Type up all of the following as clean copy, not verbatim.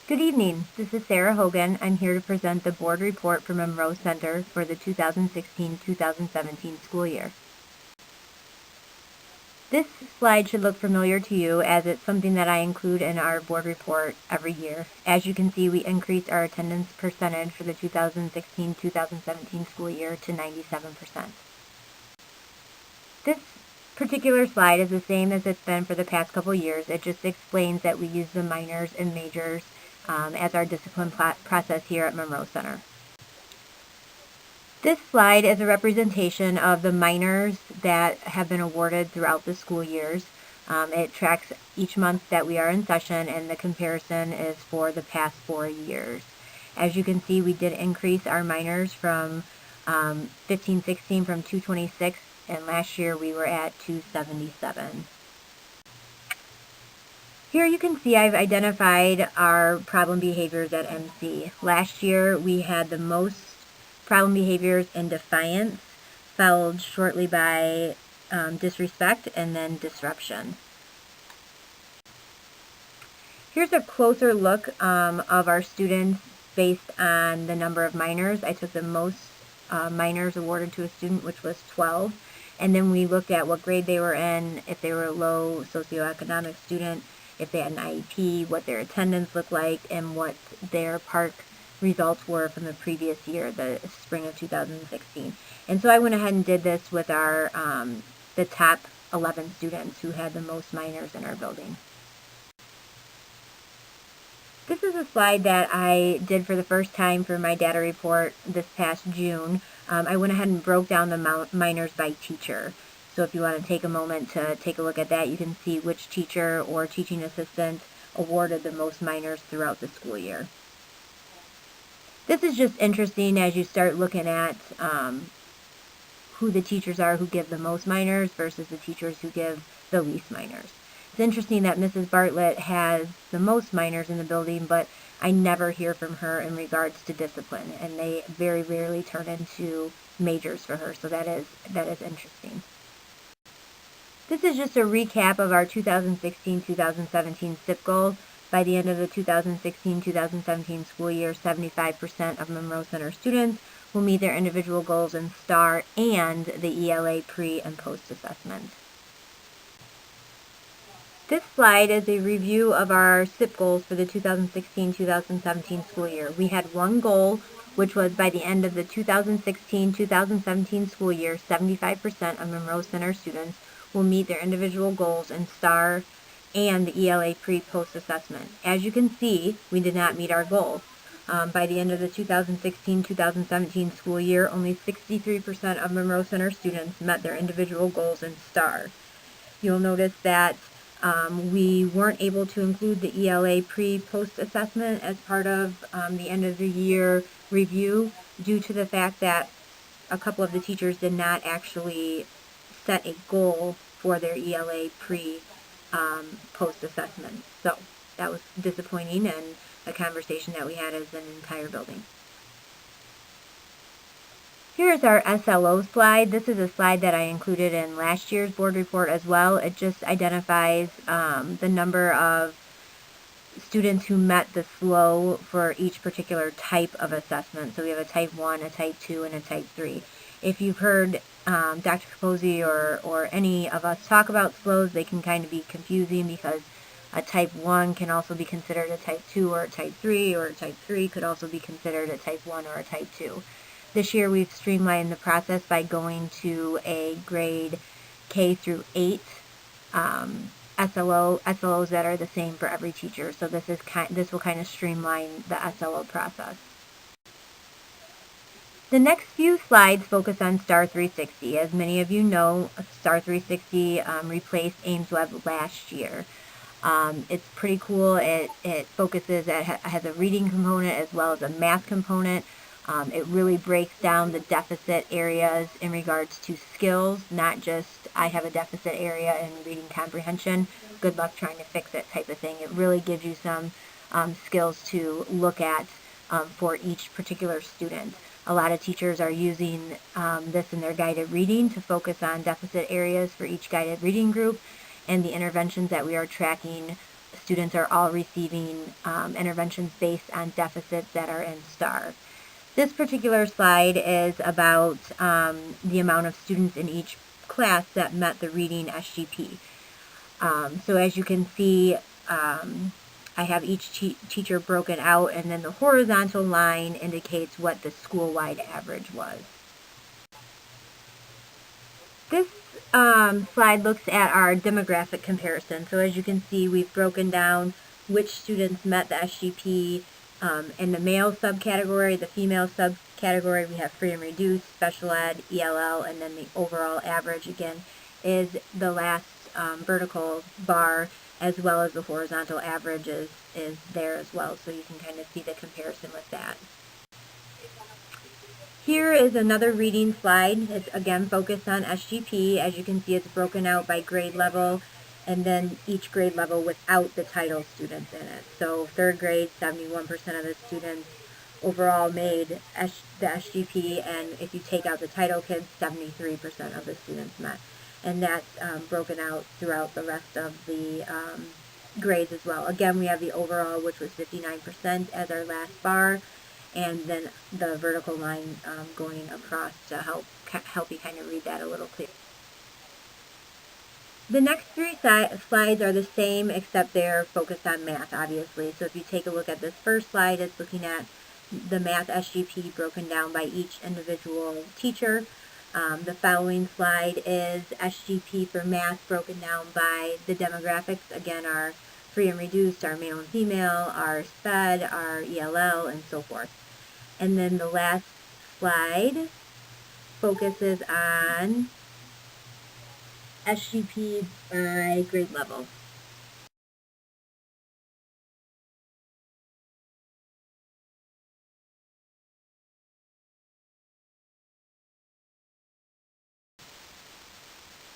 Good evening. This is Sarah Hogan. I'm here to present the board report for Monroe Center for the 2016-2017 school year. This slide should look familiar to you as it's something that I include in our board report every year. As you can see, we increased our attendance percentage for the 2016-2017 school year to 97%. This particular slide is the same as it's been for the past couple years. It just explains that we use the minors and majors as our discipline process here at Monroe Center. This slide is a representation of the minors that have been awarded throughout the school years. It tracks each month that we are in session, and the comparison is for the past 4 years. As you can see, we did increase our minors from 15-16 from 226, and last year we were at 277. Here you can see I've identified our problem behaviors at MC. Last year we had the most problem behaviors in defiance, followed shortly by disrespect, and then disruption. Here's a closer look of our students based on the number of minors. I took the most minors awarded to a student, which was 12, and then we looked at what grade they were in, if they were a low socioeconomic student, if they had an IEP, what their attendance looked like, and what their PARCC results were from the previous year, the spring of 2016. And so I went ahead and did this with our the top 11 students who had the most minors in our building. This is a slide that I did for the first time for my data report this past June. I went ahead and broke down the minors by teacher. So if you want to take a moment to take a look at that, you can see which teacher or teaching assistant awarded the most minors throughout the school year. This is just interesting as you start looking at who the teachers are who give the most minors versus the teachers who give the least minors. It's interesting that Mrs. Bartlett has the most minors in the building, but I never hear from her in regards to discipline, and they very rarely turn into majors for her, so that is interesting. This is just a recap of our 2016-2017 SIP goals. By the end of the 2016-2017 school year, 75% of Monroe Center students will meet their individual goals in STAR and the ELA pre- and post-assessment. This slide is a review of our SIP goals for the 2016-2017 school year. We had one goal, which was by the end of the 2016-2017 school year, 75% of Monroe Center students will meet their individual goals in STAR and the ELA pre-post assessment. As you can see, we did not meet our goal. By the end of the 2016-2017 school year, only 63% of Monroe Center students met their individual goals in STAR. You'll notice that we weren't able to include the ELA pre-post assessment as part of the end of the year review due to the fact that a couple of the teachers did not actually set a goal for their ELA post assessment. So that was disappointing and a conversation that we had as an entire building. Here is our SLO slide. This is a slide that I included in last year's board report as well. It just identifies the number of students who met the SLO for each particular type of assessment. So we have a type 1, a type 2, and a type 3. If you've heard Dr. Caposey or any of us talk about SLOs, they can kind of be confusing because a type 1 can also be considered a type 2 or a type 3, or a type 3 could also be considered a type 1 or a type 2. This year we've streamlined the process by going to a grade K through 8 SLOs that are the same for every teacher. So this will kind of streamline the SLO process. The next few slides focus on STAR 360. As many of you know, STAR 360 replaced AIMSweb last year. It's pretty cool. It focuses, it has a reading component as well as a math component. It really breaks down the deficit areas in regards to skills, not just I have a deficit area in reading comprehension, good luck trying to fix it type of thing. It really gives you some skills to look at for each particular student. A lot of teachers are using this in their guided reading to focus on deficit areas for each guided reading group, and the interventions that we are tracking students are all receiving interventions based on deficits that are in STAR. This particular slide is about the amount of students in each class that met the reading SGP. So as you can see, I have each teacher broken out, and then the horizontal line indicates what the school-wide average was. This slide looks at our demographic comparison. So as you can see, we've broken down which students met the SGP in the male subcategory, the female subcategory. We have free and reduced, special ed, ELL, and then the overall average, again, is the last vertical bar, as well as the horizontal average is there as well. So you can kind of see the comparison with that. Here is another reading slide. It's again focused on SGP. As you can see, it's broken out by grade level, and then each grade level without the title students in it. So third grade, 71% of the students overall made the SGP, and if you take out the title kids, 73% of the students met. And that's broken out throughout the rest of the grades as well. Again, we have the overall, which was 59% as our last bar, and then the vertical line going across to help you kind of read that a little clearer. The next three slides are the same, except they're focused on math, obviously. So if you take a look at this first slide, it's looking at the math SGP broken down by each individual teacher. The following slide is SGP for math broken down by the demographics. Again, our free and reduced, our male and female, our SPED, our ELL, and so forth. And then the last slide focuses on SGP by grade level.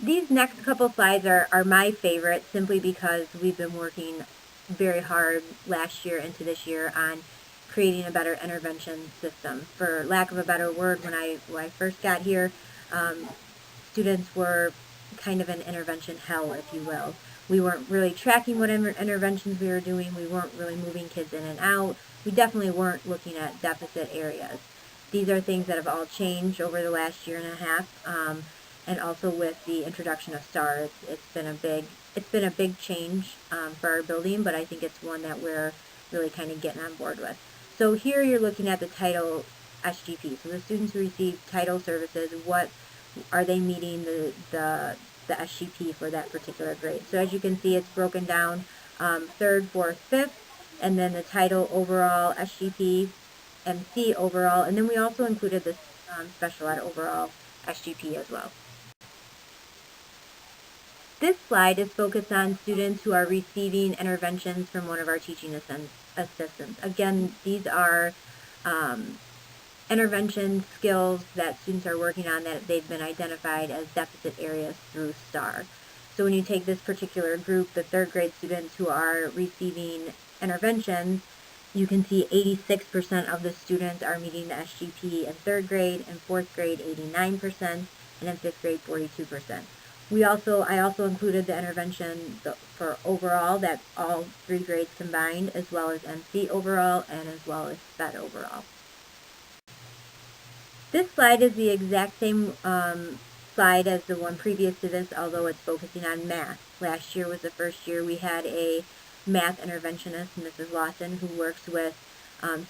These next couple slides are my favorite, simply because we've been working very hard last year into this year on creating a better intervention system. For lack of a better word, when I first got here, students were kind of an intervention hell, if you will. We weren't really tracking what interventions we were doing. We weren't really moving kids in and out. We definitely weren't looking at deficit areas. These are things that have all changed over the last year and a half. And also with the introduction of STAR, it's been a big change for our building, but I think it's one that we're really kind of getting on board with. So here you're looking at the title SGP. So the students who receive title services, what are they meeting the SGP for that particular grade? So as you can see, it's broken down third, fourth, fifth, and then the title overall SGP, MC overall, and then we also included the special ed overall SGP as well. This slide is focused on students who are receiving interventions from one of our teaching assistants. Again, these are intervention skills that students are working on that they've been identified as deficit areas through STAR. So when you take this particular group, the third grade students who are receiving interventions, you can see 86% of the students are meeting the SGP in third grade, in fourth grade 89%, and in fifth grade 42%. I also included the intervention for overall, that all three grades combined, as well as MC overall, and as well as SPED overall. This slide is the exact same slide as the one previous to this, although it's focusing on math. Last year was the first year we had a math interventionist, Mrs. Lawson, who works with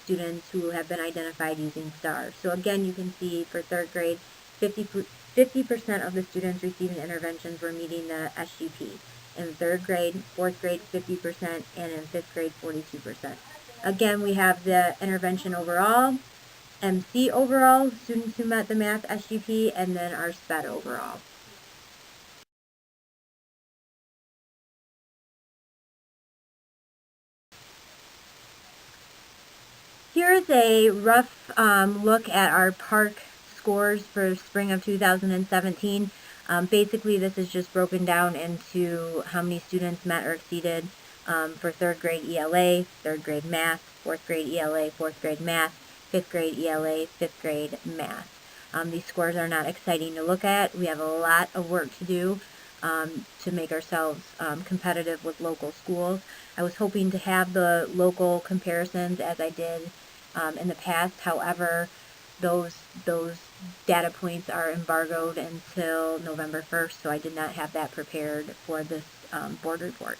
students who have been identified using STAR. So again, you can see for third grade, 50% of the students receiving interventions were meeting the SGP. In third grade, fourth grade, 50%, and in fifth grade, 42%. Again, we have the intervention overall, MC overall, students who met the math SGP, and then our SPED overall. Here's a rough look at our PARCC scores for spring of 2017. Basically, this is just broken down into how many students met or exceeded for third grade ELA, third grade math, fourth grade ELA, fourth grade math, fifth grade ELA, fifth grade math. These scores are not exciting to look at. We have a lot of work to do to make ourselves competitive with local schools. I was hoping to have the local comparisons as I did in the past. However, those data points are embargoed until November 1st, so I did not have that prepared for this board report.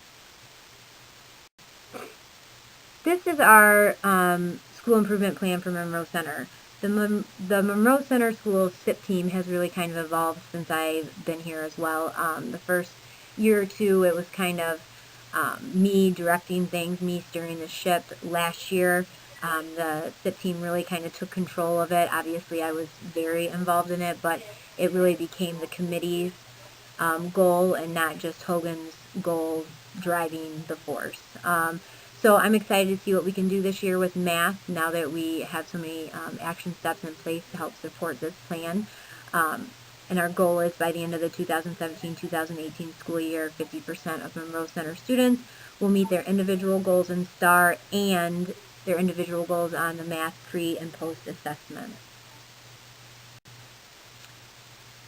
This is our school improvement plan for Monroe Center. The Monroe Center School SIP team has really kind of evolved since I've been here as well. The first year or two, it was kind of me directing things, me steering the ship. Last year, the SIP team really kind of took control of it. Obviously, I was very involved in it, but it really became the committee's goal and not just Hogan's goal driving the force. So I'm excited to see what we can do this year with math now that we have so many action steps in place to help support this plan. And our goal is by the end of the 2017-2018 school year, 50% of Monroe Center students will meet their individual goals in STAR and their individual goals on the math pre and post assessment.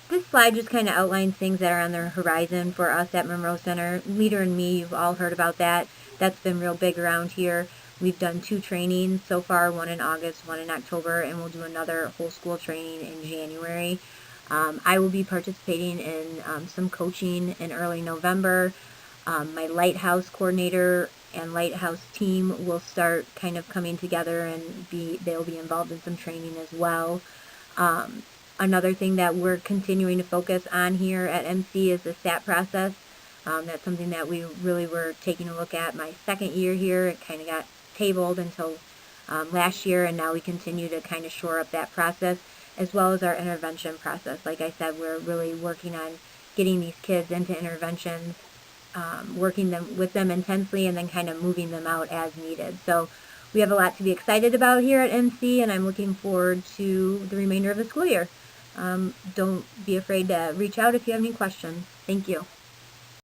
This slide just kind of outlines things that are on the horizon for us at Monroe Center. Leader and Me, you've all heard about that. That's been real big around here. We've done 2 trainings so far, one in August, one in October, and we'll do another whole school training in January. I will be participating in some coaching in early November. My Lighthouse coordinator and Lighthouse team will start kind of coming together, and they'll be involved in some training as well. Another thing that we're continuing to focus on here at MC is the SAT process. That's something that we really were taking a look at my second year here. It kind of got tabled until last year, and now we continue to kind of shore up that process, as well as our intervention process. Like I said, we're really working on getting these kids into interventions, working with them intensely, and then kind of moving them out as needed. So we have a lot to be excited about here at MC, and I'm looking forward to the remainder of the school year. Don't be afraid to reach out if you have any questions. Thank you.